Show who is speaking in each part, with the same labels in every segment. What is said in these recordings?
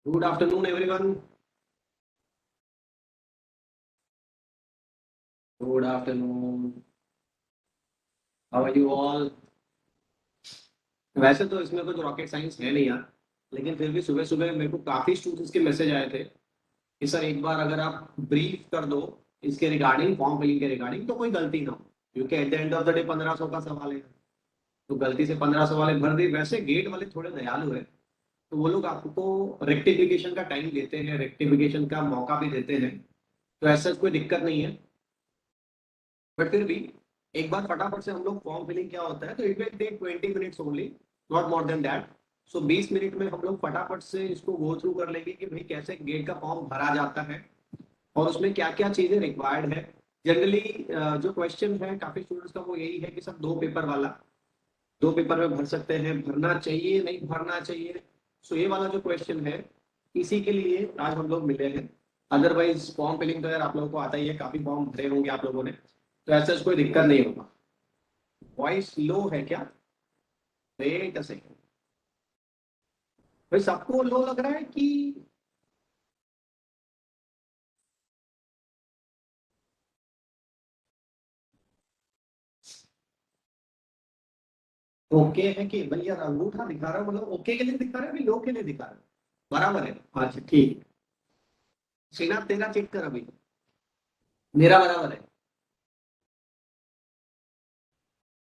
Speaker 1: Good afternoon, everyone. Good afternoon. How are you all? वैसे तो इसमें कुछ रॉकेट साइंस है नहीं यार, लेकिन फिर भी सुबह सुबह मेरे को काफी स्टूडेंट्स के मैसेज आए थे कि सर एक बार अगर आप ब्रीफ कर दो इसके रिगार्डिंग, फॉर्म फिलिंग के रिगार्डिंग, तो कोई गलती ना हो, क्योंकि at the end of the day 1500 का सवाल है। तो गलती से 1500 वाले भर दे। वैसे गेट वाले थोड़े दयालु है, तो वो लोग आपको रेक्टिफिकेशन का टाइम देते हैं, रेक्टिफिकेशन का मौका भी देते हैं। तो ऐसा कोई दिक्कत नहीं है। बट फिर भी एक बार फटाफट से हम लोग फॉर्म फिलिंग क्या होता है, तो it will take 20 minutes only, not more than that. So 20 minute में हम लोग फटाफट से इसको गो थ्रू कर लेंगे कि भाई कैसे गेट का फॉर्म भरा जाता है और उसमें क्या क्या चीजें रिक्वायर्ड है। जनरली जो क्वेश्चन है काफी स्टूडेंट्स का वो यही है कि सब दो पेपर वाला, दो पेपर में भर सकते हैं, भरना चाहिए नहीं भरना चाहिए। सो ये वाला जो क्वेश्चन है, इसी के लिए आज हम लोग मिले हैं। अदरवाइज फॉर्म फिलिंग तो यार आप लोगों को आता ही है, काफी फॉर्म भरे होंगे आप लोगों ने, तो ऐसा कोई दिक्कत नहीं होगा। वॉइस लो है क्या? Wait a second. भाई सबको लो लग रहा है कि ओके है? कि भाई यार अंगूठा दिखा रहा है, मतलब ओके के लिए दिखा रहा है, अभी लो के लिए दिखा रहा है? बराबर है। अच्छा ठीक है। सीना तेरा चेक कर अभी। मेरा बराबर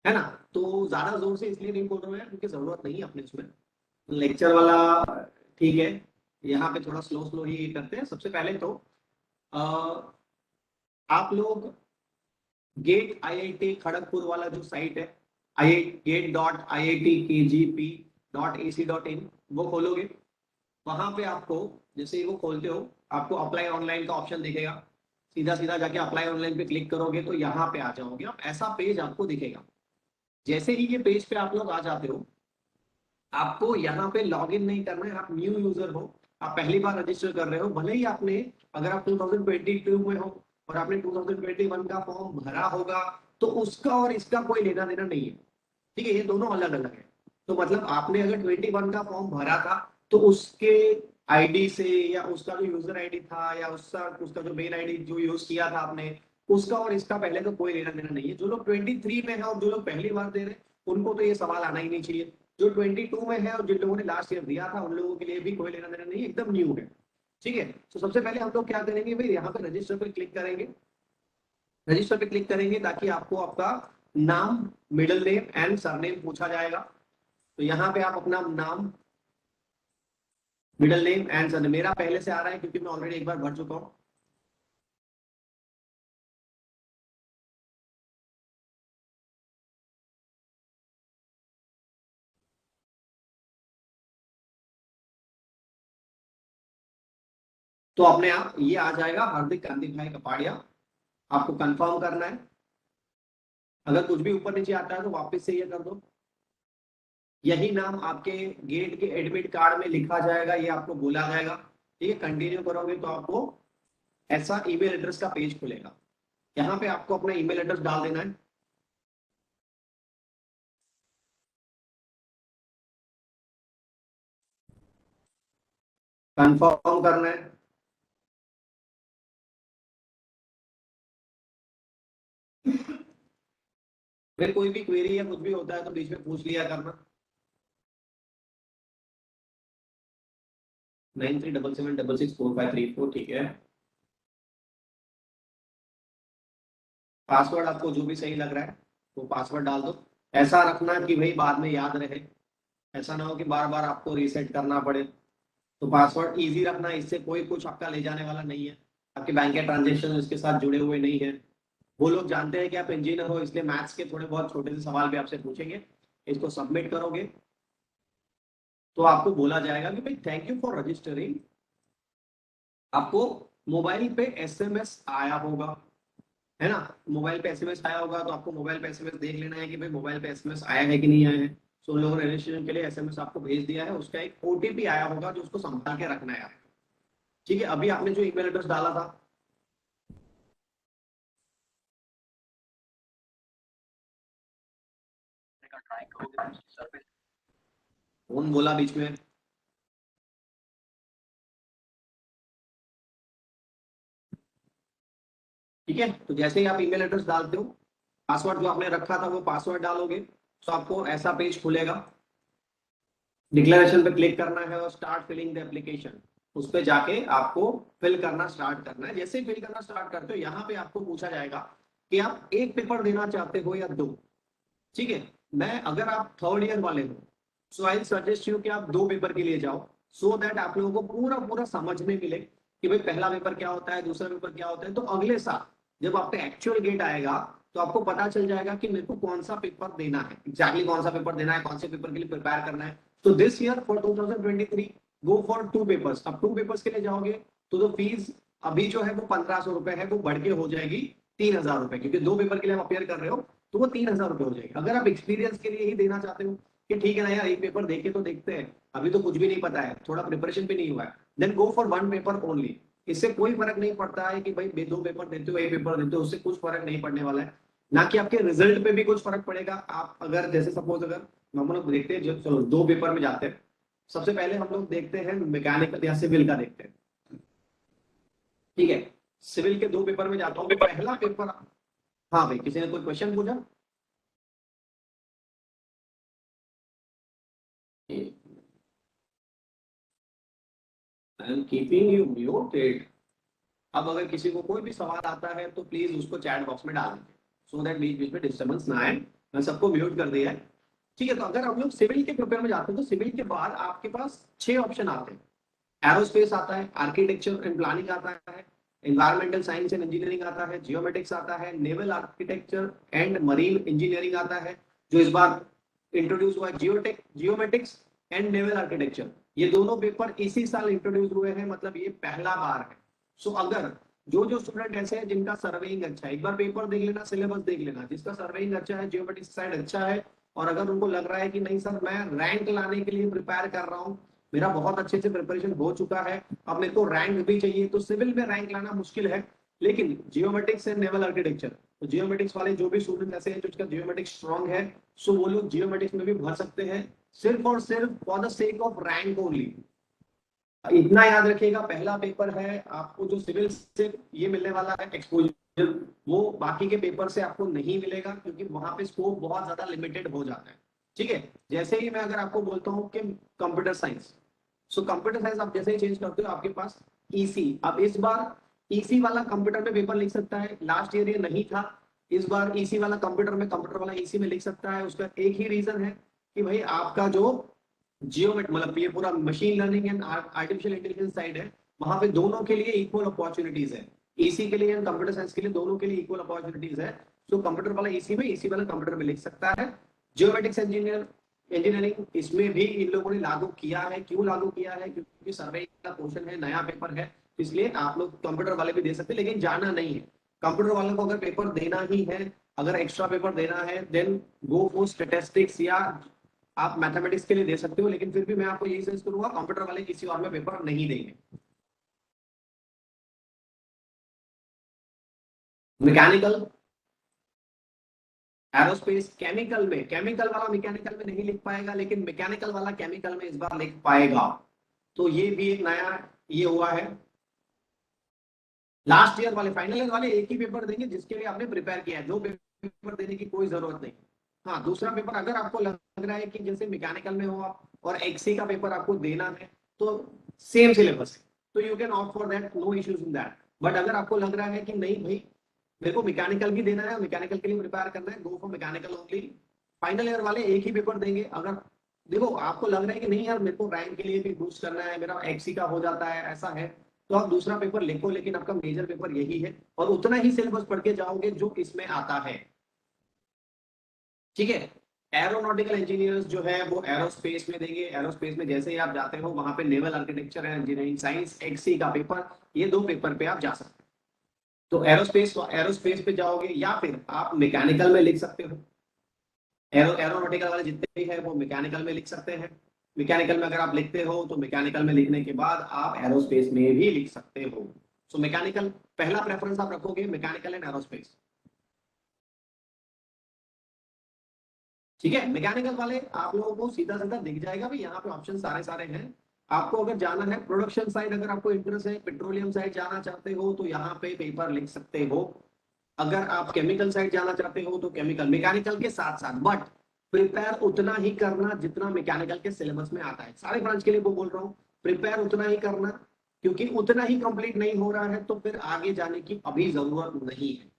Speaker 1: है ना? तो ज्यादा जोर से इसलिए नहीं बोल रहा हूँ यार, क्योंकि जरूरत नहीं है अपने इसमें। लेक्चर वाला ठीक है। यहाँ पे थोड़ा स्लो स्लो ही करते हैं। सबसे पहले तो अ, आप लोग गेट आईआईटी खड़गपुर वाला जो साइट है, आई gate.iitkgp.ac.in, वो खोलोगे। वहां पे आपको जैसे ही वो खोलते हो, आपको अप्लाई ऑनलाइन का ऑप्शन दिखेगा। सीधा सीधा जाके अप्लाई ऑनलाइन पे क्लिक करोगे तो यहाँ पे आ जाओगे आप, ऐसा पेज आपको दिखेगा। जैसे ही ये पेज पे आप लोग आ जाते हो, आपको यहाँ पे लॉग इन नहीं करना है। आप न्यू यूजर हो, आप पहली बार रजिस्टर कर रहे हो, भले ही आपने, अगर आप 2022 में हो और आपने 2021 का फॉर्म भरा होगा, तो उसका और इसका कोई लेना देना नहीं है। ठीक है, ये दोनों अलग अलग है। तो मतलब आपने अगर 21 का फॉर्म भरा था, तो उसके आईडी से, या उसका जो यूजर आईडी था, या उसका उसका जो मेल आईडी जो यूज किया था आपने, उसका और इसका पहले तो कोई लेना देना नहीं है। जो लोग 23 में है और जो लोग पहली बार दे रहे हैं, उनको तो ये सवाल आना ही नहीं चाहिए। जो 22 में है और जिन लोगों ने लास्ट ईयर दिया था, उन लोगों के लिए भी कोई लेना देना नहीं है, एकदम न्यू है। ठीक है। तो सबसे पहले हम लोग क्या करेंगे भाई, यहाँ पे रजिस्टर पे क्लिक करेंगे। रजिस्टर पे क्लिक करेंगे ताकि आपको आपका नाम, मिडिल नेम एंड सरनेम पूछा जाएगा। तो यहाँ पे आप अपना नाम, मिडिल नेम एंड सरनेम, मेरा पहले से आ रहा है क्योंकि मैं ऑलरेडी एक बार भर चुका हूँ। तो अपने आप ये आ जाएगा, हार्दिक कांति भाई कपाड़िया। आपको कंफर्म करना है। अगर कुछ भी ऊपर नीचे आता है तो वापस से ये कर दो। यही नाम आपके गेट के एडमिट कार्ड में लिखा जाएगा, ये आपको बोला जाएगा। ठीक है, कंटिन्यू करोगे तो आपको ऐसा ईमेल एड्रेस का पेज खुलेगा। यहाँ पे आपको अपना ईमेल एड्रेस डाल देना है। कंफर्म करना है। फिर कोई भी क्वेरी या कुछ भी होता है तो बीच में पूछ लिया करना। 9377664534, ठीक है। पासवर्ड आपको जो भी सही लग रहा है वो पासवर्ड डाल दो। ऐसा रखना कि भाई बाद में याद रहे। ऐसा ना हो कि बार बार आपको रीसेट करना पड़े। तो पासवर्ड इजी रखना, इससे कोई कुछ आपका ले जाने वाला नहीं है। आपके बैंक के ट्रांजेक्शन इसके साथ जुड़े हुए नहीं है। वो लोग जानते हैं कि आप इंजीनियर हो, इसलिए मैथ्स के थोड़े बहुत छोटे से सवाल भी आपसे पूछेंगे। इसको सबमिट करोगे तो आपको बोला जाएगा कि भाई थैंक यू फॉर रजिस्टरिंग। आपको मोबाइल पे एसएमएस आया होगा, है ना? मोबाइल पे एसएमएस आया होगा, तो आपको मोबाइल पे एसएमएस देख लेना है कि भाई मोबाइल पे एसएमएस आया है कि नहीं आया है। सो उन लोगों ने रजिस्ट्रेशन के लिए एसएमएस आपको भेज दिया है, उसका एक ओटीपी आया होगा जो उसको संभाल के रखना है। ठीक है, अभी आपने जो ईमेल एड्रेस डाला था, कौन बोला बीच में? ठीक है, तो जैसे ही आप ईमेल एड्रेस डालते हो, पासवर्ड जो आपने रखा था वो पासवर्ड डालोगे, तो आपको ऐसा पेज खुलेगा। डिक्लेरेशन पे क्लिक करना है और स्टार्ट फिलिंग द एप्लीकेशन, उस पे जाके आपको फिल करना स्टार्ट करना है। जैसे ही फिल करना स्टार्ट करते हो, यहाँ पे आपको पूछा जाएगा कि आप एक पेपर देना चाहते हो या दो। ठीक है, मैं अगर आप थर्ड ईयर वाले हो, सो आई सजेस्ट यू कि आप दो पेपर के लिए जाओ, सो दैट आप लोगों को पूरा पूरा समझने मिले कि भाई पहला पेपर क्या होता है, दूसरा पेपर क्या होता है। तो अगले साल जब आपका एक्चुअल गेट आएगा, तो आपको पता चल जाएगा कि मेरे को कौन सा पेपर देना है, एग्जैक्टली कौन सा पेपर देना है, कौन से पेपर के लिए प्रिपेयर करना है। तो this year for 2023 go for two papers. अब टू पेपर्स के लिए जाओगे तो फीस अभी जो है वो 1500 रुपए है, वो बढ़ के हो जाएगी 3000 रुपए, क्योंकि दो पेपर के लिए आप अपेयर कर रहे हो, तो वो 3000 रुपए हो जाएगी। अगर आप एक्सपीरियंस के लिए ही देना चाहते हो कि ठीक है ना यार, एक पेपर देखे तो देखते हैं, अभी तो कुछ भी नहीं पता है, थोड़ा प्रिपरेशन भी नहीं हुआ है, then go for one paper only. इससे कोई फर्क नहीं पड़ता है कि भाई दो पेपर देते हो एक पेपर देते हो, उससे कुछ फर्क नहीं पड़ने वाला है। ना कि आपके रिजल्ट पे भी कुछ फर्क पड़ेगा। आप अगर जैसे सपोज अगर हम लोग देखते हैं, चलो दो पेपर में जाते हैं, सबसे पहले हम लोग देखते हैं मैकेनिकल या सिविल का देखते हैं। ठीक है, सिविल के दो पेपर में जाता हूँ, तो पहला पेपर, हाँ भाई किसी ने कोई क्वेश्चन पूछा? I am keeping you muted. अब अगर किसी को कोई भी सवाल आता है तो प्लीज उसको चैट बॉक्स में डाल दीजिए, सो दैट बीच बीच में डिस्टर्बेंस ना आए। मैं सबको म्यूट कर दिया है। ठीक है, तो अगर हम लोग सिविल के पेपर में जाते हैं, तो सिविल के बाद आपके पास 6 ऑप्शन आते हैं। एरोस्पेस आता है, आर्किटेक्चर एंड प्लानिंग आता है, एनवायरमेंटल साइंस एंड इंजीनियरिंग आता है, जियोमेटिक्स आता है, naval architecture and marine engineering आता है, जो इस बार इंट्रोड्यूस हुआ है, जियोमेटिक्स एंड नेवल आर्किटेक्चर। ये दोनों पेपर इसी साल इंट्रोड्यूस हुए हैं, मतलब ये पहला बार है। सो अगर जो जो स्टूडेंट ऐसे हैं जिनका सर्वेइंग अच्छा है, एक बार पेपर देख लेना, सिलेबस देख लेना, जिसका सर्वेइंग अच्छा है, जियोमेट्रिक्स साइड अच्छा है, और अगर उनको लग रहा है कि नहीं सर मैं रैंक लाने के लिए प्रिपेयर कर रहा हूँ, मेरा बहुत अच्छे से प्रिपरेशन हो चुका है, अब मेरे को रैंक भी चाहिए, तो सिविल में रैंक लाना मुश्किल है, लेकिन जियोमेट्रिक्स एंड नेवल आर्किटेक्चर, तो जियोमेट्रिक्स वाले जो भी स्टूडेंट ऐसे हैं जिसका जियोमेट्रिक्स स्ट्रॉन्ग है, सो वो लोग जियोमेट्रिक्स में भी भर सकते हैं, सिर्फ और सिर्फ for the sake of rank only. इतना याद रखिएगा, पहला पेपर है आपको जो सिविल से ये मिलने वाला है एक्सपोजर, वो बाकी के पेपर से आपको नहीं मिलेगा, क्योंकि वहां पे स्कोप बहुत ज्यादा लिमिटेड हो जाता है। ठीक है, जैसे ही मैं अगर आपको बोलता हूँ कि computer science, so computer science आप जैसे ही चेंज करते हो आपके पास ईसी, अब इस बार ईसी वाला कंप्यूटर में पेपर लिख सकता है, लास्ट ईयर ये नहीं था, इस बार ईसी वाला कंप्यूटर में, कंप्यूटर वाला ईसी में लिख सकता है। उसका एक ही रीजन है कि भाई आपका जो जियोमेट मतलब ये पूरा machine learning and artificial intelligence side है, वहां पे दोनों के लिए इक्वल अपॉर्चुनिटीज है, ईसी के लिए एंड कंप्यूटर साइंस के लिए दोनों के लिए इक्वल अपॉर्चुनिटीज है। तो कंप्यूटर वाला ईसी में, ईसी वाला कंप्यूटर में लिख सकता है। जियोमेटिक्स इंजीनियरिंग इसमें भी इन लोगों ने लागू किया है। क्यों लागू किया है? क्योंकि सर्वे का क्वेश्चन है, नया पेपर है, इसलिए आप लोग कंप्यूटर वाले भी दे सकते हैं, लेकिन जाना नहीं है। कंप्यूटर वालों को अगर पेपर देना ही है, अगर एक्स्ट्रा पेपर देना है, देन गो फॉर स्टैटिस्टिक्स, या आप मैथमेटिक्स के लिए दे सकते हो, लेकिन फिर भी मैं आपको यही सजेस्ट करूंगा, कंप्यूटर वाले किसी और में पेपर नहीं देंगे। मैकेनिकल, एरोस्पेस, केमिकल में, केमिकल वाला मैकेनिकल में नहीं लिख पाएगा, लेकिन मैकेनिकल वाला केमिकल में इस बार लिख पाएगा। तो ये भी एक नया ये हुआ है। लास्ट ईयर वाले, फाइनल ईयर वाले एक ही पेपर देंगे जिसके लिए आपने प्रिपेयर किया है, दो पेपर देने की कोई जरूरत नहीं। हाँ, दूसरा पेपर अगर आपको लग रहा है कि जैसे मैकेनिकल में हो आप और एक्सी का पेपर आपको देना है, तो सेम सिलेबस है, तो you can opt for that, no issues in that. But अगर आपको लग रहा है कि नहीं भाई मेरे को मैकेनिकल भी देना है, मैकेनिकल के लिए प्रिपेयर करना है, go for mechanical only. Final year वाले एक ही पेपर देंगे। अगर देखो आपको लग रहा है कि नहीं यार मेरे को रैंक के लिए भी बूस्ट करना है, मेरा एक्सी का हो जाता है, ऐसा है, तो आप दूसरा पेपर लिखो, लेकिन आपका मेजर पेपर यही है, और उतना ही सिलेबस पढ़ के जाओगे जो इसमें आता है। ठीक है, एरोनॉटिकल इंजीनियर्स जो है वो एरोस्पेस में देंगे। एरोस्पेस में जैसे ही आप जाते हो, वहां पे naval architecture and engineering science XE का पेपर, ये दो पेपर पे आप जा सकते हो। तो एरोस्पेस पे जाओगे, या फिर आप मैकेनिकल में लिख सकते हो। एरोनॉटिकल वाले जितने भी है वो मैकेनिकल में लिख सकते हैं। मैकेनिकल में अगर आप लिखते हो, तो मैकेनिकल में लिखने के बाद आप एरोस्पेस में भी लिख सकते हो। सो मैकेनिकल पहला प्रेफरेंस आप रखोगे, मैकेनिकल एंड एरोस्पेस। ठीक है, मैकेनिकल वाले आप लोगों को सीधा सीधा दिख जाएगा भाई, यहाँ पे ऑप्शन सारे सारे हैं। आपको अगर जाना है प्रोडक्शन साइड, अगर आपको इंटरेस्ट है, पेट्रोलियम साइड जाना चाहते हो, तो यहाँ पे पेपर लिख सकते हो। अगर आप केमिकल साइड जाना चाहते हो तो केमिकल, मैकेनिकल के साथ साथ, बट प्रिपेयर उतना ही करना जितना मैकेनिकल के सिलेबस में आता है। सारे ब्रांच के लिए वो बोल रहा हूँ, प्रिपेयर उतना ही करना, क्योंकि उतना ही कंप्लीट नहीं हो रहा है तो फिर आगे जाने की अभी जरूरत नहीं है।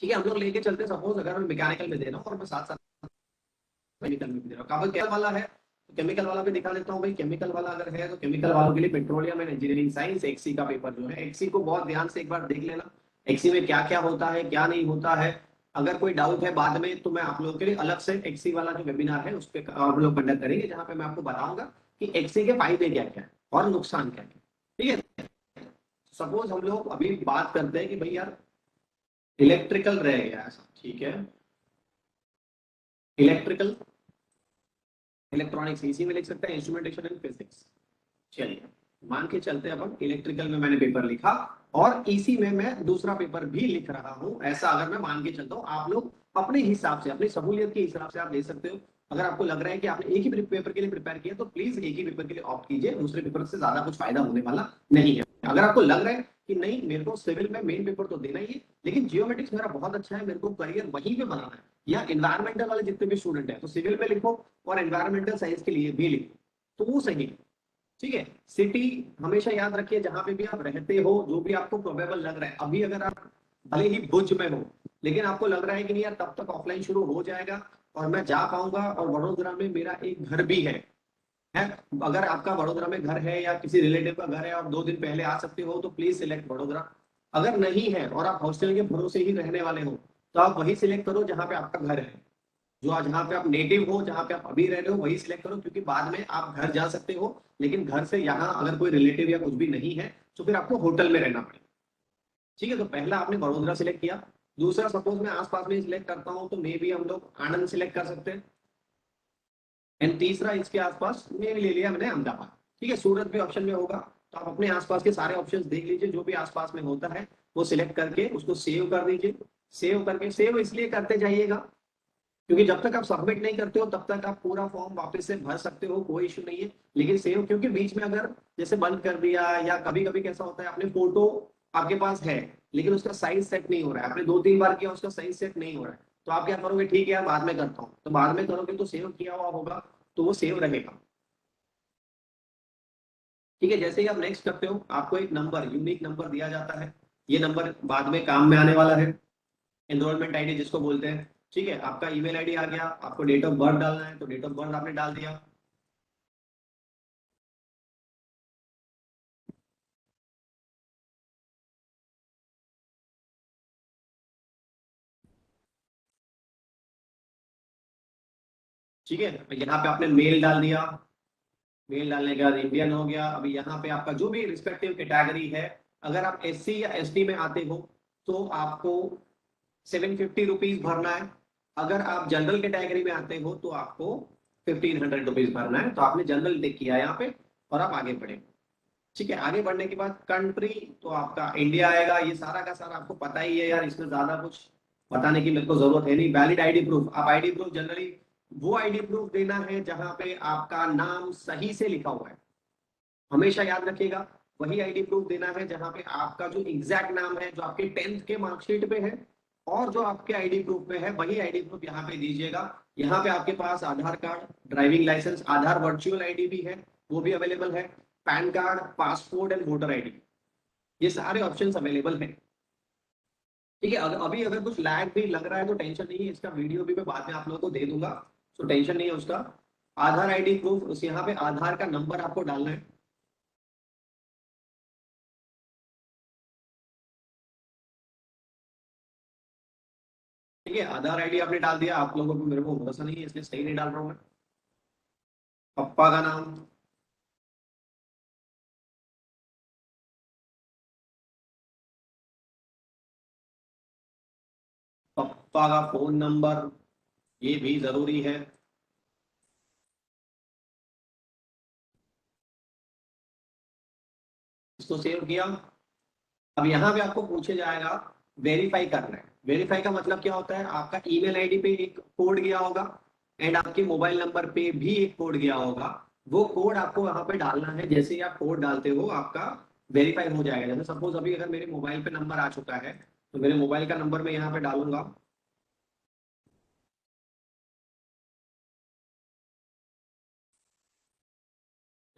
Speaker 1: ठीक है, हम लोग लेके चलते, सपोज अगर मैं मैकेनिकल में दे रहा हूँ और मैं साथ साथ केमिकल में भी दे रहा हूँ, काफी केमिकल वाला है तो केमिकल वाला भी दिखा देता हूँ भाई। केमिकल वाला अगर है तो केमिकल वालों के लिए petroleum and engineering science XE का पेपर जो है, एक्सी को बहुत ध्यान से एक बार देख लेना, एक्सी में क्या क्या होता है क्या नहीं होता है। अगर कोई डाउट है बाद में तो मैं आप लोगों के लिए अलग से एक्सी वाला जो वेबिनार है उस पर हम लोग कंडक्ट करेंगे, जहाँ पे मैं आपको बताऊंगा कि एक्सी के फायदे क्या क्या है और नुकसान क्या क्या। ठीक है, सपोज हम लोग अभी बात करते हैं कि भाई यार इलेक्ट्रिकल रह गया ऐसा, ठीक है, इलेक्ट्रिकल इलेक्ट्रॉनिक्स इसी में लिख सकते हैं, इंस्ट्रूमेंटेशन एंड फिजिक्स। चलिए मान के चलते हैं अपन इलेक्ट्रिकल में मैंने पेपर लिखा और इसी में मैं दूसरा पेपर भी लिख रहा हूं, ऐसा अगर मैं मान के चलता हूं। आप लोग अपने हिसाब से, अपनी सहूलियत के हिसाब से आप ले सकते हो। अगर आपको लग रहा है कि आपने एक ही पेपर के लिए प्रिपेयर किया तो प्लीज एक ही पेपर के लिए ऑप्ट कीजिए, दूसरे पेपर से ज्यादा कुछ फायदा होने वाला नहीं है। अगर आपको लग रहा है कि नहीं मेरे को सिविल में मेन पेपर तो देना ही है, लेकिन जियोमेट्रिक्स मेरा बहुत अच्छा है, मेरे को करियर वहीं पे बनाना है, या एनवायरमेंटल वाले जितने भी स्टूडेंट है तो सिविल में लिखो और एनवायरमेंटल साइंस के लिए भी लिखो, तो वो सही है। ठीक है, सिटी हमेशा याद रखिए जहां पे भी आप रहते हो, जो भी आपको प्रोबेबल लग रहा है। अभी अगर आप भले ही भुज में हो लेकिन आपको लग रहा है कि नहीं यार तब तक ऑफलाइन शुरू हो जाएगा और मैं जा पाऊंगा, और वडोदरा में मेरा एक घर भी है। अगर आपका वडोदरा में घर है या किसी रिलेटिव का घर है और 2 दिन पहले आ सकते हो तो प्लीज सिलेक्ट वडोदरा। अगर नहीं है और आप हॉस्टल के भरोसे ही रहने वाले हो तो आप वही सिलेक्ट करो जहां पे आपका घर है, जो आज जहाँ पे आप नेटिव हो, जहाँ पे आप अभी रह रहे हो वही सिलेक्ट करो, क्योंकि बाद में आप घर जा सकते हो लेकिन घर से यहाँ अगर कोई रिलेटिव या कुछ भी नहीं है तो फिर आपको होटल में रहना पड़ेगा। ठीक है, तो पहला आपने बड़ोदरा सिलेक्ट किया, दूसरा सपोज मैं आसपास में सिलेक्ट करता हूँ तो मे भी हम लोग आनंद सिलेक्ट कर सकते हैं, एंड तीसरा इसके आसपास में ले लिया मैंने अहमदाबाद। ठीक है, सूरत भी ऑप्शन में होगा, तो आप अपने आसपास के सारे ऑप्शंस देख लीजिए, जो भी आसपास में होता है वो सिलेक्ट करके उसको सेव कर दीजिए। सेव करके, सेव इसलिए करते जाइएगा क्योंकि जब तक आप सबमिट नहीं करते हो तब तक आप पूरा फॉर्म वापस से भर सकते हो, कोई इशू नहीं है। लेकिन सेव, क्योंकि बीच में अगर जैसे बंद कर दिया या कभी कभी कैसा होता है आपने फोटो आपके पास है लेकिन उसका साइज सेट नहीं हो रहा है, आपने 2-3 बार किया उसका साइज सेट नहीं हो रहा है, तो आप क्या करोगे, ठीक है यार बाद में करता हूँ, तो बाद में करोगे तो सेव किया हुआ होगा तो वो सेव रहेगा। ठीक है, जैसे ही आप नेक्स्ट करते हो आपको एक नंबर, यूनिक नंबर दिया जाता है, ये नंबर बाद में काम में आने वाला है, एनरोलमेंट आईडी जिसको बोलते हैं। ठीक है, आपका ईमेल आईडी आ गया, आपको डेट ऑफ बर्थ डालना है तो डेट ऑफ बर्थ आपने डाल दिया। ठीक है, तो यहाँ पे आपने मेल डाल दिया, मेल डालने के बाद इंडियन हो गया। अभी यहाँ पे आपका जो भी रिस्पेक्टिव कैटेगरी है, अगर आप एससी या एसटी में आते हो तो आपको 750 रुपीज भरना है, अगर आप जनरल कैटेगरी में आते हो तो आपको 1500 रुपीज भरना है। तो आपने जनरल टिक किया यहाँ पे और आप आगे बढ़े। ठीक है, आगे बढ़ने के बाद कंट्री तो आपका इंडिया आएगा, ये सारा का सारा आपको पता ही है यार, इसमें ज्यादा कुछ बताने की मेरे को जरूरत है नहीं। वैलिड आईडी प्रूफ, आप आईडी प्रूफ जनरली वो आईडी प्रूफ देना है जहां पे आपका नाम सही से लिखा हुआ है, हमेशा याद रखिएगा। वही आईडी प्रूफ देना है जहां पे आपका जो एग्जैक्ट नाम है जो आपके 10th के मार्कशीट पे है और जो आपके आईडी प्रूफ में है वही आईडी प्रूफ यहाँ पे दीजिएगा। यहाँ पे आपके पास आधार कार्ड, ड्राइविंग लाइसेंस, आधार वर्चुअल आईडी भी है वो भी अवेलेबल है, pan card, passport and voter ID, ये सारे ऑप्शंस अवेलेबल हैं। ठीक है, अगर अभी अगर कुछ लैग भी लग रहा है तो टेंशन नहीं है, इसका वीडियो भी मैं बाद में आप लोगों को दे दूंगा, तो टेंशन नहीं है उसका। आधार आईडी प्रूफ, उस यहाँ पे आधार का नंबर आपको डालना है। ठीक है, आधार आईडी आपने डाल दिया, आप लोगों को मेरे को भरोसा नहीं है इसलिए सही नहीं डाल रहा हूँ मैं। पप्पा का नाम, पप्पा का फोन नंबर, ये भी जरूरी है। इसको सेव किया। अब यहाँ पे आपको पूछे जाएगा वेरीफाई करना है। वेरीफाई का मतलब क्या होता है, आपका ईमेल आईडी पे एक कोड गया होगा एंड आपके मोबाइल नंबर पे भी एक कोड गया होगा, वो कोड आपको यहाँ पे डालना है। जैसे ही आप कोड डालते हो आपका वेरीफाई हो जाएगा। जैसे सपोज अभी अगर मेरे मोबाइल पे नंबर आ चुका है, तो मेरे मोबाइल का नंबर मैं यहाँ पे डालूंगा,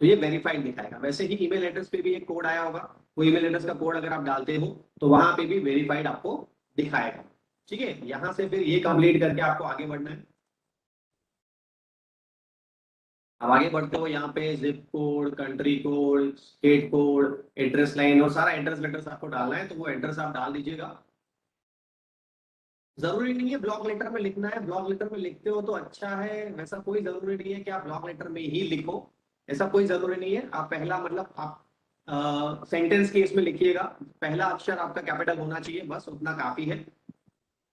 Speaker 1: तो ये वेरीफाइड दिखाएगा। वैसे ही ईमेल एड्रेस पे भी एक कोड आया होगा, वो ईमेल एड्रेस का कोड अगर आप डालते हो तो वहां पे भी वेरीफाइड आपको दिखाएगा। ठीक है, यहाँ से फिर ये कंप्लीट करके आपको आगे बढ़ना है। अब आगे बढ़ते हो, यहाँ पे zip code, country code, state code, address line और सारा एड्रेस लेटर्स आपको डालना है, तो वो एड्रेस आप डाल दीजिएगा। जरूरी नहीं है ब्लॉक लेटर में लिखना है, ब्लॉक लेटर में लिखते हो तो अच्छा है, वैसा कोई जरूरी नहीं है कि आप ब्लॉक लेटर में ही लिखो, ऐसा कोई जरूरी नहीं है। आप पहला मतलब आप सेंटेंस के इसमें लिखिएगा, पहला अक्षर आपका कैपिटल होना चाहिए, बस उतना काफी है।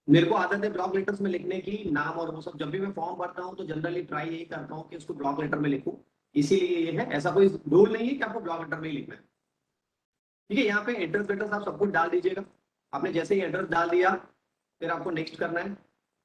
Speaker 1: मेरे को आदत है ब्लॉक लेटर्स में लिखने की, नाम और वो सब, जब भी मैं फॉर्म भरता हूँ तो जनरली ट्राई यही करता हूँ कि उसको ब्लॉक लेटर में लिखूं, इसीलिए ये है, ऐसा कोई रूल नहीं है कि आपको ब्लॉक लेटर में ही लिखना है। ठीक है, यहाँ पे एड्रेस वेड्रेस आप सब कुछ डाल दीजिएगा। आपने जैसे ही एड्रेस डाल दिया, फिर आपको नेक्स्ट करना है।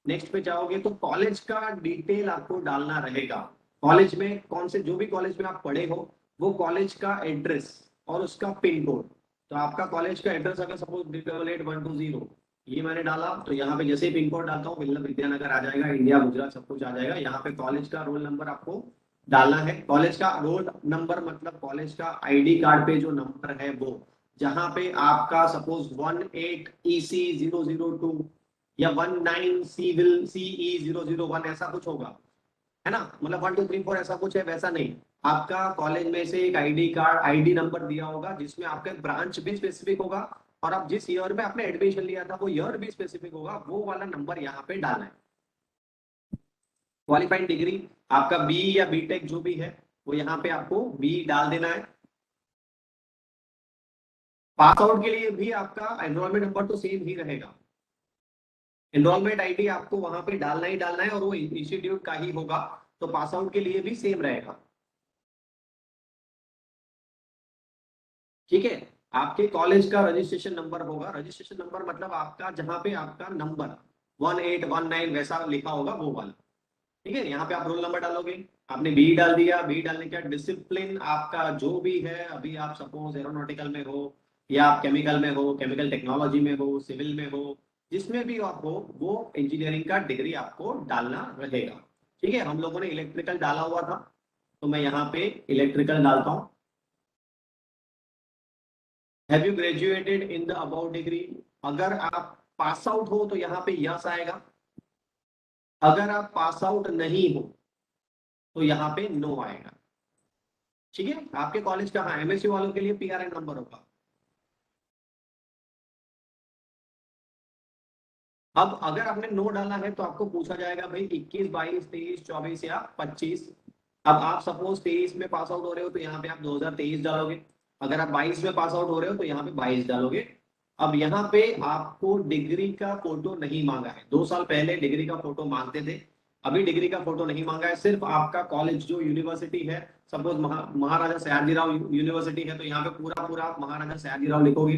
Speaker 1: नेक्स्ट पे जाओगे तो कॉलेज का डिटेल आपको डालना रहेगा। कॉलेज में कौन से, जो भी कॉलेज में आप पढ़े हो, वो कॉलेज का एड्रेस और उसका पिन कोड। तो आपका कॉलेज का एड्रेस अगर सपोज 888120, ये मैंने डाला, तो यहाँ पे जैसे ही पिन कोड डालता हूँ विल्लभ विद्यानगर आ जाएगा, इंडिया गुजरात सब कुछ आ जाएगा। यहाँ पे कॉलेज का रोल नंबर आपको डालना है। कॉलेज का रोल नंबर मतलब कॉलेज का आईडी कार्ड पे जो नंबर है वो, जहां पे आपका सपोज 18EC002 या 19CE001 ऐसा कुछ होगा, है ना, मतलब 1234 ऐसा कुछ है, वैसा नहीं। आपका कॉलेज में से एक आईडी कार्ड, आईडी नंबर दिया होगा जिसमें आपका ब्रांच भी स्पेसिफिक होगा, और आप जिस ईयर में आपने एडमिशन लिया था वो ईयर भी स्पेसिफिक होगा, वो वाला नंबर यहाँ पे डालना है। क्वालिफाइड डिग्री आपका बी या बीटेक जो भी है, वो यहाँ पे आपको बी डाल देना है। पास आउट के लिए भी आपका एनरोलमेंट नंबर तो सेम ही रहेगा, एनरोलमेंट आईडी आपको वहां पे डालना ही डालना है, और वो इंस्टीट्यूट का ही होगा, तो पास आउट के लिए भी सेम रहेगा। ठीक है, आपके कॉलेज का रजिस्ट्रेशन नंबर होगा, रजिस्ट्रेशन नंबर मतलब आपका जहां पे आपका नंबर 1819 वैसा लिखा होगा वो वाला। ठीक है, यहाँ पे आप रोल नंबर डालोगे। आपने बी डाल दिया, बी डालने के बाद डिसिप्लिन आपका जो भी है, अभी आप सपोज एरोनॉटिकल में हो, या आप केमिकल में हो, केमिकल टेक्नोलॉजी में हो, सिविल में हो, जिसमें भी आप हो, वो इंजीनियरिंग का डिग्री आपको डालना रहेगा। ठीक है, हम लोगों ने इलेक्ट्रिकल डाला हुआ था, तो मैं यहाँ पे इलेक्ट्रिकल डालता हूँ। Have you graduated in the about degree, अगर आप पास आउट हो तो यहाँ पे यस आएगा, अगर आप पास आउट नहीं हो तो यहाँ पे नो आएगा। ठीक है, आपके कॉलेज का, हाँ, एमएससी वालों के लिए पीआरएन नंबर होगा। अब अगर आपने नो डाला है तो आपको पूछा जाएगा भाई 21, 22, 23, 24 या 25। अब आप सपोज 23 में पास आउट हो रहे हो तो यहाँ पे आप 2023 डालोगे, अगर आप 22 में पास आउट हो रहे हो तो यहाँ पे 22 डालोगे। अब यहाँ पे आपको डिग्री का फोटो नहीं मांगा है, 2 साल पहले डिग्री का फोटो मांगते थे, अभी डिग्री का फोटो नहीं मांगा है, सिर्फ आपका कॉलेज जो यूनिवर्सिटी है, सपोज महाराजा सयाजीराव यूनिवर्सिटी है, तो यहाँ पे पूरा पूरा आप महाराजा सयाजीराव लिखोगे।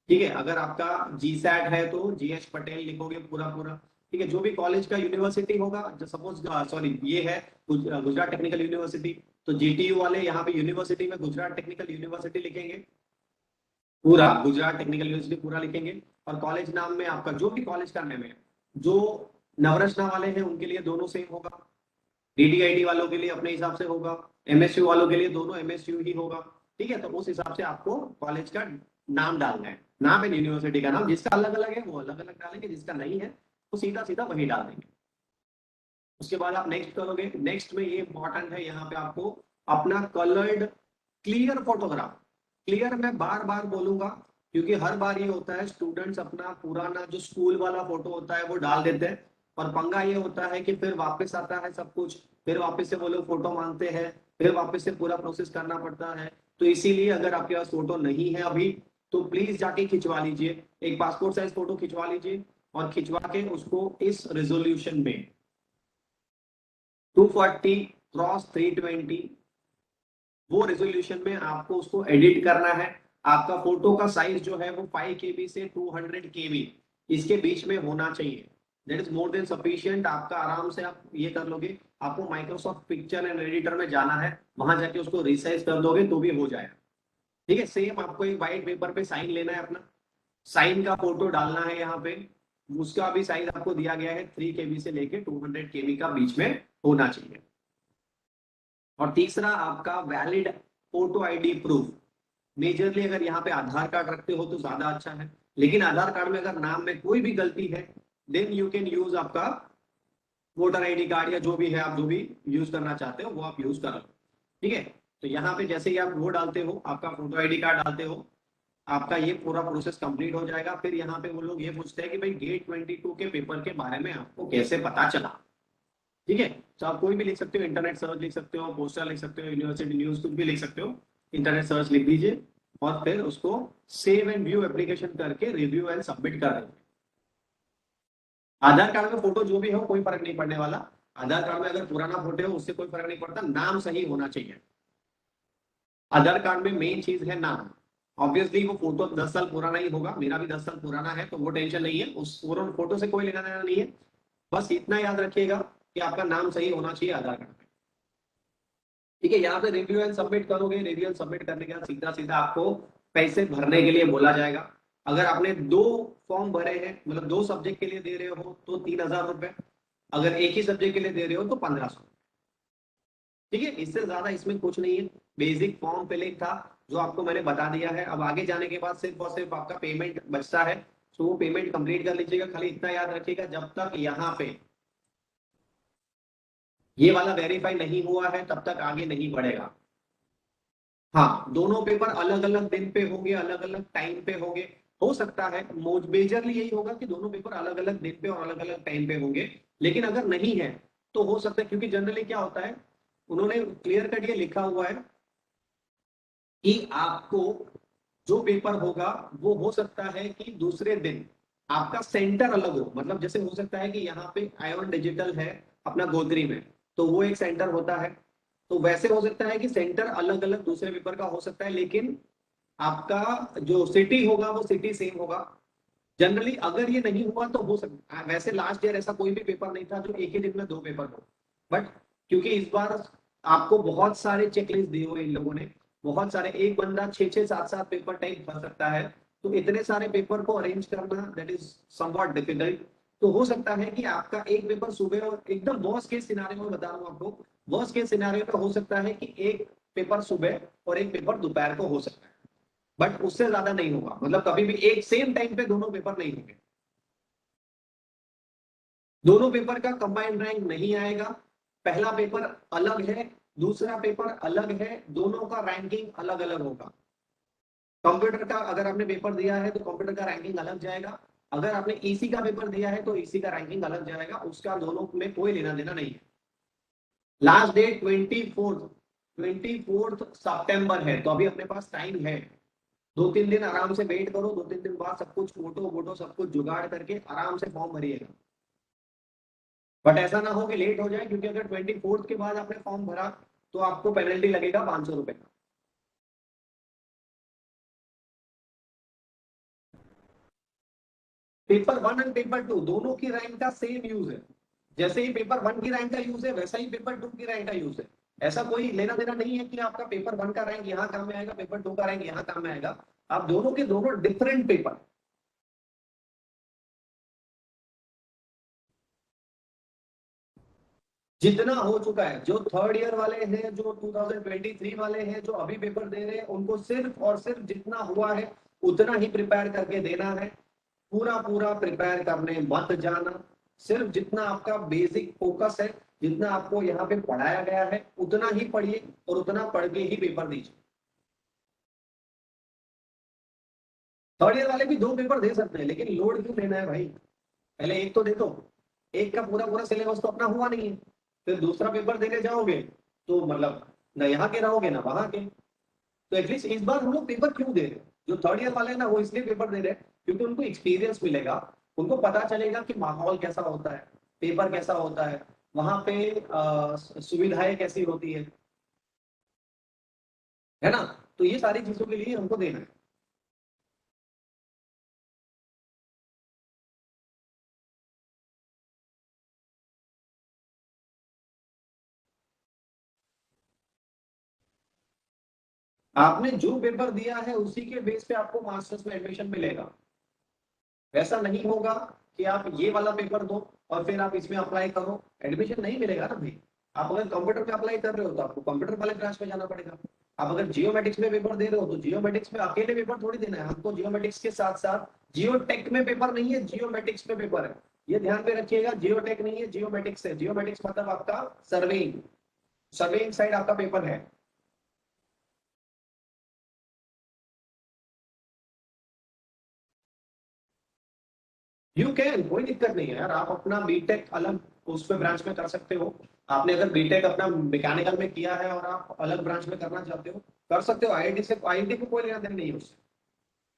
Speaker 1: ठीक है, अगर आपका जी सैट है तो जीएच पटेल लिखोगे पूरा पूरा। ठीक है, जो भी कॉलेज का यूनिवर्सिटी होगा, जो सपोज सॉरी ये है गुजरात टेक्निकल यूनिवर्सिटी, तो जीटीयू वाले यहाँ पे यूनिवर्सिटी में गुजरात टेक्निकल यूनिवर्सिटी लिखेंगे, पूरा गुजरात टेक्निकल यूनिवर्सिटी पूरा लिखेंगे। और कॉलेज नाम में आपका जो भी कॉलेज का नाम है, जो नवरत्ना वाले हैं उनके लिए दोनों सेम होगा, डीडीआईटी वालों के लिए अपने हिसाब से होगा, एमएसयू वालों के लिए दोनों एमएसयू ही होगा। ठीक है, तो उस हिसाब से आपको कॉलेज का नाम डालना है, नाम है यूनिवर्सिटी का नाम, जिसका अलग अलग है वो अलग अलग डालेंगे, जिसका नहीं है वो सीधा सीधा वही डाल देंगे। उसके बाद आप नेक्स्ट करोगे, नेक्स्ट में ये इंपॉर्टेंट है, यहाँ पे आपको अपना कलर्ड क्लियर फोटोग्राफ, क्लियर मैं बार बार बोलूंगा क्योंकि हर बार ये होता है स्टूडेंट्स अपना पुराना जो स्कूल वाला फोटो होता है वो डाल देते हैं, और पंगा ये होता है कि फिर वापस आता है सब कुछ, फिर वापस से वो लोग फोटो मांगते हैं, फिर वापस से पूरा प्रोसेस करना पड़ता है। तो इसीलिए अगर आपके पास फोटो नहीं है अभी, तो प्लीज जाके खिंचवा लीजिए, एक पासपोर्ट साइज फोटो खिंचवा लीजिए, और खिंचवा के उसको इस रेजोल्यूशन में 240x320, वो रेजोल्यूशन में आपको उसको एडिट करना है। आपका फोटो का साइज जो है वो 5 KB से 200 KB इसके बीच में होना चाहिए, that is more than sufficient. आपका आराम से आप ये कर लोगे, आपको माइक्रोसॉफ्ट पिक्चर एंड एडिटर में जाना है, वहां जाके उसको रिसाइज कर दोगे तो भी हो जाएगा। ठीक है, सेम आपको एक व्हाइट पेपर पे साइन लेना है अपना, साइन का फोटो डालना है यहाँ पे, उसका भी साइज आपको दिया गया है 3 KB से लेके 200 KB का बीच में होना चाहिए। और तीसरा आपका valid photo ID proof. Majorly अगर यहाँ पे आधार कार्ड रखते हो तो ज्यादा अच्छा है, लेकिन आधार कार्ड में अगर नाम में कोई भी गलती है देन यू कैन यूज आपका वोटर आईडी कार्ड, या जो भी है आप जो भी यूज करना चाहते हो वो आप यूज करो। ठीक है, तो यहाँ पे जैसे ही आप वो डालते हो, आपका फोटो आईडी कार्ड डालते हो, आपका ये पूरा प्रोसेस कंप्लीट हो जाएगा। फिर यहाँ पे वो लोग ये पूछते हैं कि भाई गेट 22 के पेपर के बारे में आपको कैसे पता चला। ठीक है, तो आप कोई भी लिख सकते हो, इंटरनेट सर्च लिख सकते हो, पोस्टर लिख सकते हो, यूनिवर्सिटी न्यूज कुछ भी लिख सकते हो, इंटरनेट सर्च लिख दीजिए और फिर उसको सेव एंड व्यू एप्लीकेशन करके रिव्यू एंड सबमिट कर देंगे। आधार कार्ड में फोटो जो भी हो कोई फर्क नहीं पड़ने वाला, आधार कार्ड में अगर पुराना फोटो हो उससे कोई फर्क नहीं पड़ता, नाम सही होना चाहिए। आधार कार्ड में मेन चीज है नाम। ऑब्वियसली वो फोटो 10 साल पुराना ही होगा, मेरा भी 10 साल पुराना है, तो वो टेंशन नहीं है, उस फोटो से कोई लेना देना नहीं है। बस इतना याद रखिएगा कि आपका नाम सही होना चाहिए आधार कार्ड में। ठीक है, यहाँ पे रिव्यू एंड सबमिट करोगे, रिव्यू एंड सबमिट करने के बाद सीधा सीधा आपको पैसे भरने के लिए बोला जाएगा। अगर आपने 2 फॉर्म भरे हैं, मतलब 2 सब्जेक्ट के लिए दे रहे हो तो 3,000 रुपए, अगर एक ही सब्जेक्ट के लिए दे रहे हो तो 1,500। ठीक है, इससे ज्यादा इसमें कुछ नहीं है। बेसिक फॉर्म फिलिंग था जो आपको मैंने बता दिया है। अब आगे जाने के बाद सिर्फ और सिर्फ आपका पेमेंट बचता है, तो वो पेमेंट कंप्लीट कर लीजिएगा। खाली इतना याद रखिएगा, जब तक यहाँ पे ये वाला वेरीफाई नहीं हुआ है तब तक आगे नहीं बढ़ेगा। हाँ, दोनों पेपर अलग अलग दिन पे होंगे, अलग अलग टाइम पे होंगे। हो सकता है मेजरली यही होगा कि दोनों पेपर अलग अलग दिन पे और अलग अलग टाइम पे होंगे। लेकिन अगर नहीं है तो हो सकता है, क्योंकि जनरली क्या होता है, उन्होंने क्लियर कट ये लिखा हुआ है कि आपको जो पेपर होगा वो हो सकता है कि दूसरे दिन आपका सेंटर अलग हो। मतलब जैसे हो सकता है कि यहाँ पे आयोन डिजिटल है अपना गोदरी में, तो वो एक सेंटर होता है। तो वैसे हो सकता है कि सेंटर अलग अलग दूसरे पेपर का हो सकता है, लेकिन आपका जो सिटी होगा वो सिटी सेम होगा। जनरली अगर ये नहीं हुआ तो हो सकता, वैसे लास्ट ईयर ऐसा कोई भी पेपर नहीं था जो एक ही दिन में 2 पेपर हो। बट क्योंकि इस बार आपको बहुत सारे चेकलिस्ट दिए हुए इन लोगों ने, बहुत सारे, एक बंदा 6 6 7 7 पेपर टाइप भर सकता है, तो इतने सारे पेपर को अरेंज करना दैट इज समवॉट डिफिकल्ट। तो हो सकता है कि आपका एक पेपर सुबह, और एकदम वर्स्ट केस सिनारियो में बता रहा हूँ आपको, वर्स्ट केस सिनारियो में हो सकता है कि एक पेपर सुबह और एक पेपर दोपहर को हो सकता है। बट उससे ज्यादा नहीं होगा, मतलब कभी भी एक सेम टाइम पे दोनों पेपर नहीं होंगे, दोनों पेपर का कंबाइंड रैंक नहीं आएगा। पहला पेपर अलग है, दूसरा पेपर अलग है, दोनों का रैंकिंग अलग अलग होगा। कंप्यूटर का अगर आपने पेपर दिया है तो कंप्यूटर का रैंकिंग अलग जाएगा, अगर आपने ईसी का पेपर दिया है तो ईसी का रैंकिंग अलग जाएगा, उसका दोनों में कोई लेना देना नहीं है। लास्ट डेट 24 सितंबर है, तो अभी अपने पास टाइम है। 2 3 दिन आराम से वेट करो, 2 3 दिन बाद सब कुछ फोटो वोटो सब कुछ जुगाड़ करके आराम से फॉर्म भरिएगा। बट ऐसा ना हो कि लेट हो जाए, क्योंकि अगर 24 के बाद आपने फॉर्म भरा तो आपको पेनल्टी लगेगा 500 रुपए का। पेपर 1 एंड पेपर 2 दोनों की रैंक का सेम यूज है। जैसे ही पेपर 1 की रैंक का यूज है वैसा ही पेपर 2 की रैंक का यूज है। ऐसा कोई लेना देना नहीं है कि आपका पेपर 1 का रैंक यहाँ काम में आएगा, पेपर 2 का रैंक यहाँ काम में आएगा। आप दोनों के दोनों डिफरेंट पेपर। जितना हो चुका है, जो थर्ड ईयर वाले हैं, जो 2023 वाले हैं, जो अभी पेपर दे रहे हैं, उनको सिर्फ और सिर्फ जितना हुआ है उतना ही प्रिपेयर करके देना है। पूरा पूरा प्रिपेयर करने मत जाना। सिर्फ जितना आपका बेसिक फोकस है, जितना आपको यहाँ पे पढ़ाया गया है उतना ही पढ़िए और उतना पढ़ के ही पेपर दीजिए। थर्ड ईयर वाले भी 2 पेपर दे सकते हैं, लेकिन लोड क्यों लेना है भाई, पहले एक तो दे दो। एक का पूरा पूरा सिलेबस तो अपना हुआ नहीं है, फिर दूसरा पेपर देने जाओगे तो मतलब ना यहाँ के रहोगे ना वहां के। तो एटलीस्ट इस बार हम लोग पेपर क्यों दे रहे हैं, जो थर्ड ईयर वाले हैं ना वो इसलिए पेपर दे रहे हैं क्योंकि उनको एक्सपीरियंस मिलेगा। उनको पता चलेगा कि माहौल कैसा होता है, पेपर कैसा होता है, वहां पे सुविधाएं कैसी होती है ना। तो ये सारी चीजों के लिए हमको देना है। आपने जो पेपर दिया है उसी के बेस पे आपको मास्टर्स में एडमिशन मिलेगा। वैसा नहीं होगा कि आप ये वाला पेपर दो और फिर आप इसमें अप्लाई करो, एडमिशन नहीं मिलेगा ना भाई। आप अगर कंप्यूटर में अप्लाई कर रहे हो तो आपको कंप्यूटर वाले ब्रांच में जाना पड़ेगा। आप अगर जियोमेटिक्स में पेपर दे रहे हो तो जियोमेटिक्स में अकेले पेपर थोड़ी देना है हमको, जियोमेटिक्स के साथ साथ जियोटेक में पेपर नहीं है, जियोमेटिक्स में पेपर है। ये ध्यान में रखिएगा, जियोटेक नहीं है, जियोमेटिक्स है। जियोमेटिक्स मतलब आपका सर्वेइंग, सर्वेइंग साइड आपका पेपर है। यू कैन, कोई दिक्कत नहीं है यार, आप अपना बीटेक अलग उस पे ब्रांच में कर सकते हो। आपने अगर बीटेक अपना मैकेनिकल में किया है और आप अलग ब्रांच में करना चाहते हो कर सकते हो। आईआईटी से, आईआईटी को कोई लेना देना नहीं है उससे।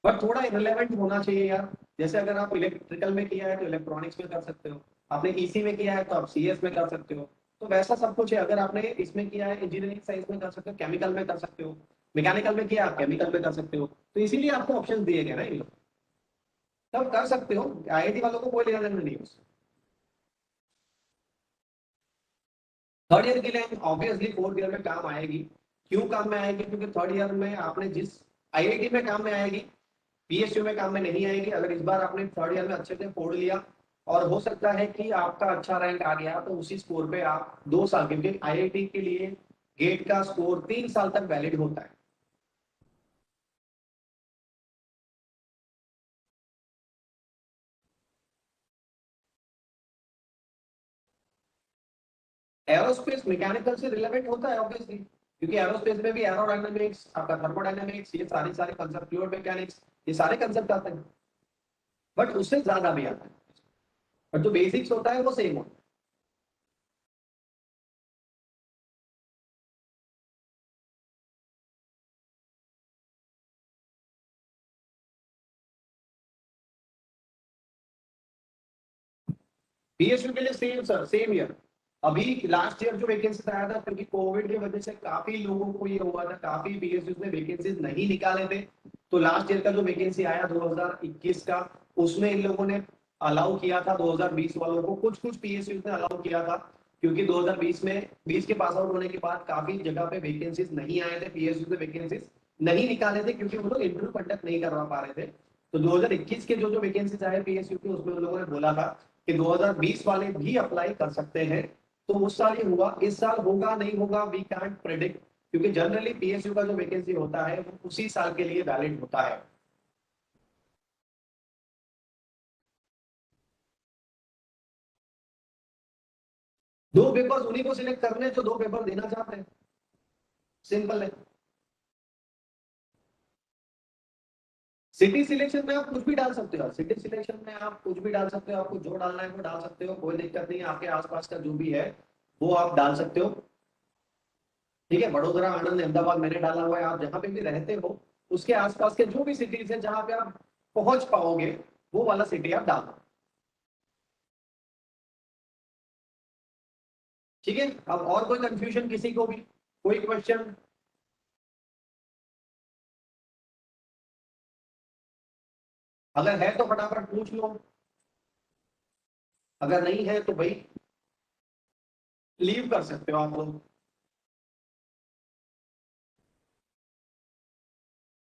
Speaker 1: बट थोड़ा रिलेवेंट होना चाहिए यार। जैसे अगर आप इलेक्ट्रिकल में किया है तो इलेक्ट्रॉनिक्स में कर सकते हो, आपने ईसी में किया है तो आप सीएस में कर सकते हो। तो वैसा सब कुछ है। अगर आपने इसमें किया है इंजीनियरिंग साइंस में कर सकते हो, केमिकल में कर सकते हो, मैकेनिकल में किया आप केमिकल में कर सकते हो। तो इसीलिए आपको ऑप्शन दिए गए ना ये लोग, तब कर सकते हो। आईआईटी वालों को कोई लेना देना नहीं है उससे। थर्ड ईयर के लिए ऑब्वियसली फोर्थ ईयर में काम आएगी। क्यों काम में आएगी? क्योंकि थर्ड ईयर में आपने जिस आईआईटी में काम में आएगी, पीएसयू में काम में नहीं आएगी। अगर इस बार आपने थर्ड ईयर में अच्छे से फोड़ लिया और हो सकता है कि आपका अच्छा रैंक आ गया तो उसी स्कोर पे आप 2 साल, क्योंकि आईआईटी के लिए गेट का स्कोर 3 साल तक वैलिड होता है। एरोस्पेस मैकेनिकल से रिलेवेंट होता है ऑब्वियसली, क्योंकि एरोस्पेस में भी एरोडायनामिक्स, आपका थर्मोडायनामिक्स, ये सारी सारे कंसेप्ट, फ्लूइड मैकेनिक्स, ये सारे कंसेप्ट आते हैं। बट उससे ज्यादा भी आता है, बट जो बेसिक्स होता है वो सेम होता है। पीएसयू के लिए सेम सर, सेम ईयर। अभी लास्ट ईयर जो वैकेंसी आया था, क्योंकि कोविड की वजह से काफी लोगों को ये हुआ था, काफी पीएसयू ने वैकेंसीज नहीं निकाले थे। तो लास्ट ईयर का जो वैकेंसी आया 2021 का, उसमें इन लोगों ने अलाउ किया था 2020 वालों को, कुछ कुछ पीएसयू ने अलाउ किया था। क्योंकि 2020 में 20 के पास आउट होने के बाद काफी जगह पे वैकेंसीज नहीं आए थे, पीएसयू ने वैकेंसीज नहीं निकाले थे क्योंकि वो लोग इंटरव्यू कंडक्ट नहीं करवा पा रहे थे। तो 2021 के जो जो वैकेंसीज आए पीएसयू के, उसमें उन लोगों ने बोला था कि 2020 वाले भी अप्लाई कर सकते हैं। तो उस साल ये हुआ, इस साल होगा नहीं होगा वी कैंट प्रेडिक्ट, क्योंकि जनरली पीएसयू का जो वैकेंसी होता है वो उसी साल के लिए वैलिड होता है। 2 पेपर्स उन्हीं को सिलेक्ट करने हैं जो 2 पेपर देना चाहते हैं, सिंपल है। सिटी सिलेक्शन में आप कुछ भी डाल सकते हो, सिटी सिलेक्शन में आप कुछ भी डाल सकते हो, आपको जो डालना है वो डाल सकते हो, कोई दिक्कत नहीं है। आपके आसपास का जो भी है वो आप डाल सकते हो। ठीक है, वडोदरा, आनंद, अहमदाबाद मैंने डाला हुआ है। आप जहां पे भी रहते हो उसके आसपास के जो भी सिटीज है जहां पे आप पहुंच पाओगे, वो वाला सिटी आप डाल दो। ठीक है, अब और कोई कंफ्यूजन किसी को भी, कोई क्वेश्चन? अगर है तो फटाफट पूछ लो, अगर नहीं है तो भाई लीव कर सकते हो आप लोग।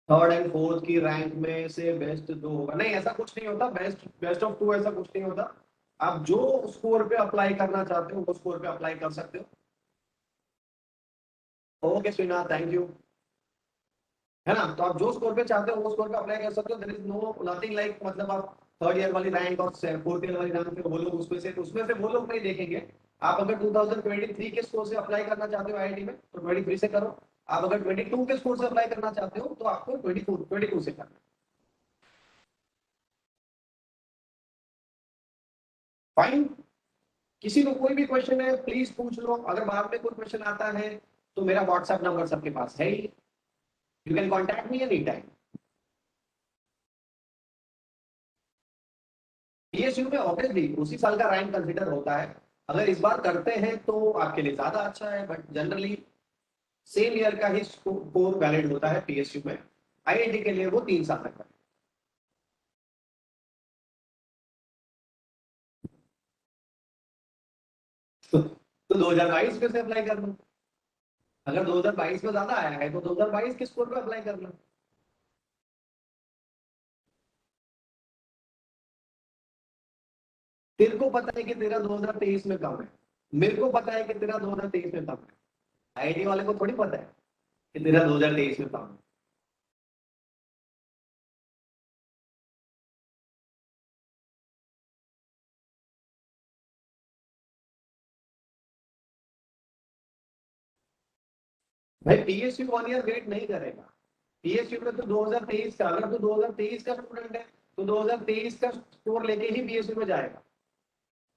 Speaker 1: थर्ड एंड फोर्थ की रैंक में से बेस्ट दो होगा, नहीं ऐसा कुछ नहीं होता, बेस्ट बेस्ट ऑफ टू ऐसा कुछ नहीं होता। आप जो स्कोर पे अप्लाई करना चाहते हो वो स्कोर पे अप्लाई कर सकते हो। Okay Srinath, thank you. है ना, तो आप जो स्कोर पे चाहते हो वो स्कोर पे अप्लाई कर सकते हो। There is no nothing like, मतलब आप थर्ड ईयर वाली रैंक और फोर्थ ईयर वाली रैंक पे वो लोग उसमें से वो लोग नहीं देखेंगे। आप अगर 2023 के स्कोर से अप्लाई करना चाहते हो आईआईटी में तो 23 से करो। आप अगर 22 के स्कोर से अप्लाई करना चाहते हो तो आपको 22 से करना। फाइन। किसी को कोई भी क्वेश्चन है प्लीज पूछ लो, अगर बाद में कोई क्वेश्चन आता है तो मेरा व्हाट्सएप नंबर सबके पास है ही, you can contact me any time. PSU में ऑब्वियसली उसी साल का रैंक कंसीडर होता है। अगर इस बार करते हैं तो आपके लिए ज्यादा अच्छा है, बट जनरली सेम ईयर का ही स्कोर वैलिड होता है पीएसयू में। आईआईटी के लिए वो 3 साल तक है। तो 2022 में से अप्लाई कर दो। अगर 2022 में ज्यादा आया है तो 2022 के स्कोर पे अप्लाई करना। तेरे को पता है कि तेरा 2023 में कम है, मेरे को पता है कि तेरा 2023 में कम है, आईआईटी वाले को थोड़ी पता है कि तेरा 2023 में कम है। भाई पीएसयू 1 ईयर वेट नहीं करेगा। पीएसयू में तो 2023 का, अगर तो 2023 का स्टूडेंट है तो 2023 का स्कोर लेके ही पीएसयू में जाएगा।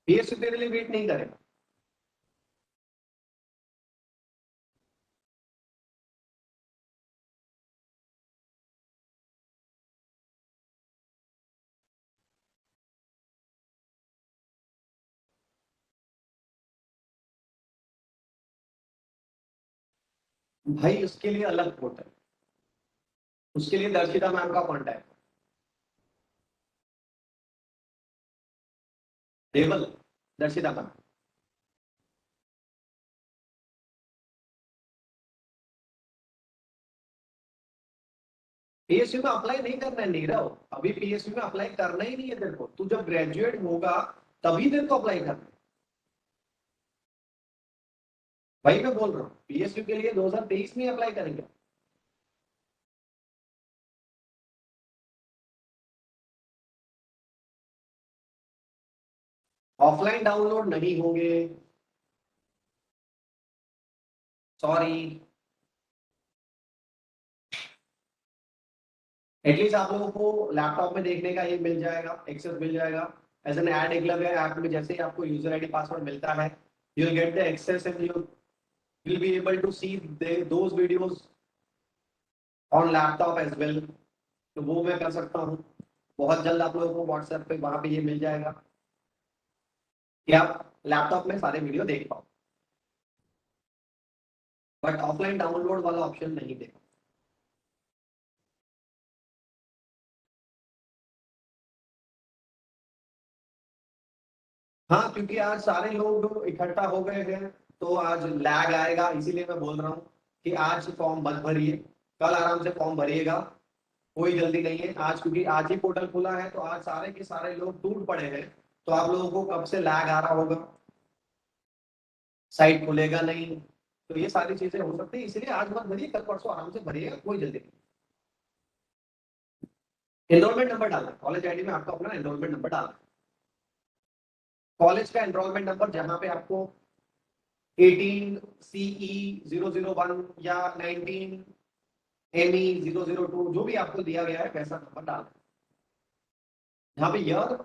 Speaker 1: पीएसयू तेरे लिए वेट नहीं करेगा। भाई उसके लिए अलग पोर्टल, उसके लिए दर्शिता मैम का कॉन्टैक्ट। देवल, दर्शिता मैम। पीएसयू में अप्लाई नहीं करना है नीरव, अभी पीएसयू में अप्लाई करना ही नहीं है तेरे को। तू जब ग्रेजुएट होगा तभी तेरे को अप्लाई करना है। भाई मैं बोल रहा हूँ पीएसयू के लिए 2023 में अप्लाई करेंगे। ऑफलाइन डाउनलोड नहीं होंगे, सॉरी। एटलीस्ट आप लोगों को लैपटॉप में देखने का ये मिल जाएगा, एक्सेस मिल जाएगा। As an Ed Eklavya app में जैसे ही आपको यूजर आईडी पासवर्ड मिलता है, you will get the access and you will be able to see those videos on laptop as well. तो वो मैं कर सकता हूँ। बहुत जल्द आप लोगों को व्हाट्सएप पे वहां पे ये मिल जाएगा कि आप लैपटॉप में सारे वीडियो देख पाओ, बट ऑफलाइन डाउनलोड वाला ऑप्शन नहीं देगा। हाँ, क्योंकि आज सारे लोग इकट्ठा हो गए हैं तो आज लैग आएगा, इसीलिए मैं बोल रहा हूँ कि आज फॉर्म मत भरिए, कल आराम से फॉर्म भरिएगा। कोई जल्दी नहीं है आज, क्योंकि आज ही पोर्टल खुला है तो आज सारे के सारे लोग टूट पड़े हैं। तो आप लोगों को कब से लैग आ रहा होगा, साइट खुलेगा नहीं, तो ये सारी चीजें हो सकती है। इसलिए आज मत भरिए, कल परसों आराम से भरिएगा, कोई जल्दी नहीं। एनरोलमेंट नंबर डालना, कॉलेज आईडी में आपका अपना एनरोलमेंट नंबर डालना। कॉलेज का एनरोलमेंट नंबर जहां पे आपको 18CE001 या 19ME002 जो भी आपको दिया गया है वैसा नंबर डालना। जहाँ पे ईयर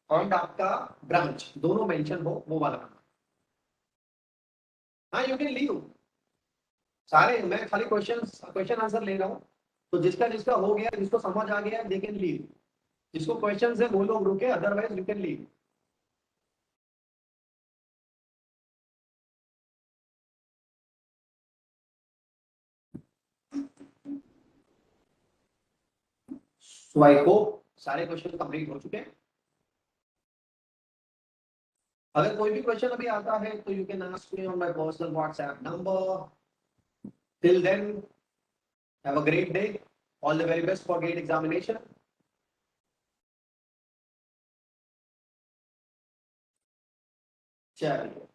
Speaker 1: और आपका ब्रांच दोनों मेंशन हो वो वाला नंबर। हाँ, यू कैन लीव। सारे मैं खाली क्वेश्चन आंसर ले रहा हूँ, तो जिसका जिसका हो गया, जिसको समझ आ गया दे कैन लीव। जिसको क्वेश्चन है वो लोग रुके, otherwise you can leave. So I hope सारे क्वेश्चन कंप्लीट हो चुके हैं। अगर कोई भी क्वेश्चन अभी आता है तो you can ask me on my personal WhatsApp number. Till then, have a great day, all the very best for GATE examination. चलिए।